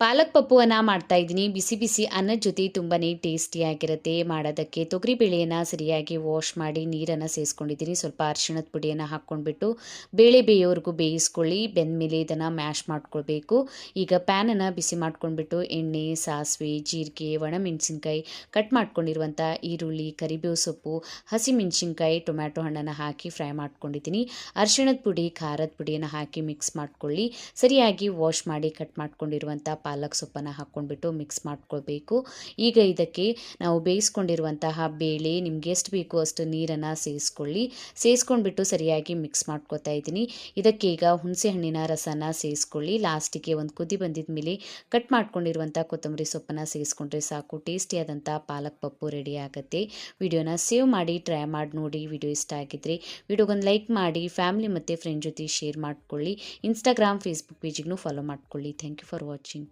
ಪಾಲಕ್ ಪಪ್ಪುವನ್ನ ಮಾಡ್ತಾ ಇದ್ದೀನಿ. ಬಿಸಿ ಬಿಸಿ ಅನ್ನದ ಜೊತೆ ತುಂಬಾನೇ ಟೇಸ್ಟಿಯಾಗಿರುತ್ತೆ. ಮಾಡೋದಕ್ಕೆ ತೊಗರಿಬೇಳೆಯನ್ನು ಸರಿಯಾಗಿ ವಾಶ್ ಮಾಡಿ ನೀರನ್ನು ಸೇರಿಸ್ಕೊಂಡಿದ್ದೀನಿ. ಸ್ವಲ್ಪ ಅರಿಶಿಣದ ಪುಡಿಯನ್ನು ಹಾಕ್ಕೊಂಡ್ಬಿಟ್ಟು ಬೇಳೆ ಬೇಯೋವರೆಗೂ ಬೇಯಿಸ್ಕೊಳ್ಳಿ. ಬೆಂದಮೇಲೆ ಇದನ್ನು ಮ್ಯಾಶ್ ಮಾಡ್ಕೊಳ್ಬೇಕು. ಈಗ ಪ್ಯಾನನ್ನು ಬಿಸಿ ಮಾಡ್ಕೊಂಡ್ಬಿಟ್ಟು ಎಣ್ಣೆ, ಸಾಸಿವೆ, ಜೀರಿಗೆ, ಒಣಮೆಣಸಿನ್ಕಾಯಿ, ಕಟ್ ಮಾಡ್ಕೊಂಡಿರುವಂಥ ಈರುಳ್ಳಿ, ಕರಿಬೇವು ಸೊಪ್ಪು, ಹಸಿಮೆಣಸಿನ್ಕಾಯಿ, ಟೊಮ್ಯಾಟೊ ಹಣ್ಣನ್ನು ಹಾಕಿ ಫ್ರೈ ಮಾಡ್ಕೊಂಡಿದ್ದೀನಿ. ಅರಿಶಿಣದ ಪುಡಿ, ಖಾರದ ಪುಡಿಯನ್ನು ಹಾಕಿ ಮಿಕ್ಸ್ ಮಾಡ್ಕೊಳ್ಳಿ. ಸರಿಯಾಗಿ ವಾಶ್ ಮಾಡಿ ಕಟ್ ಮಾಡ್ಕೊಂಡಿರುವಂಥ ಪಾಲಕ್ ಸೊಪ್ಪನ್ನು ಹಾಕ್ಕೊಂಡ್ಬಿಟ್ಟು ಮಿಕ್ಸ್ ಮಾಡ್ಕೊಳ್ಬೇಕು. ಈಗ ಇದಕ್ಕೆ ನಾವು ಬೇಯಿಸ್ಕೊಂಡಿರುವಂತಹ ಬೇಳೆ ನಿಮ್ಗೆ ಎಷ್ಟು ಬೇಕೋ ಅಷ್ಟು ನೀರನ್ನು ಸೇರಿಸ್ಕೊಂಡ್ಬಿಟ್ಟು ಸರಿಯಾಗಿ ಮಿಕ್ಸ್ ಮಾಡ್ಕೊತಾ ಇದ್ದೀನಿ. ಇದಕ್ಕೆ ಈಗ ಹುಣಸೆ ಹಣ್ಣಿನ ರಸನ ಸೇರಿಸ್ಕೊಳ್ಳಿ. ಲಾಸ್ಟಿಗೆ ಒಂದು ಕುದಿ ಬಂದಿದ ಮೇಲೆ ಕಟ್ ಮಾಡ್ಕೊಂಡಿರುವಂಥ ಕೊತ್ತಂಬರಿ ಸೊಪ್ಪನ್ನು ಸೇರಿಸ್ಕೊಂಡ್ರೆ ಸಾಕು. ಟೇಸ್ಟಿಯಾದಂಥ ಪಾಲಕ್ ಪಪ್ಪು ರೆಡಿ ಆಗುತ್ತೆ. ವಿಡಿಯೋನ ಸೇವ್ ಮಾಡಿ ಟ್ರೈ ಮಾಡಿ ನೋಡಿ. ವಿಡಿಯೋ ಇಷ್ಟ ಆಗಿದ್ರೆ ವಿಡಿಯೋಗೊಂದು ಲೈಕ್ ಮಾಡಿ, ಫ್ಯಾಮಿಲಿ ಮತ್ತು ಫ್ರೆಂಡ್ ಜೊತೆ ಶೇರ್ ಮಾಡ್ಕೊಳ್ಳಿ. ಇನ್ಸ್ಟಾಗ್ರಾಮ್, ಫೇಸ್ಬುಕ್ ಪೇಜಿಗೂ ಫಾಲೋ ಮಾಡ್ಕೊಳ್ಳಿ. Thank you for watching.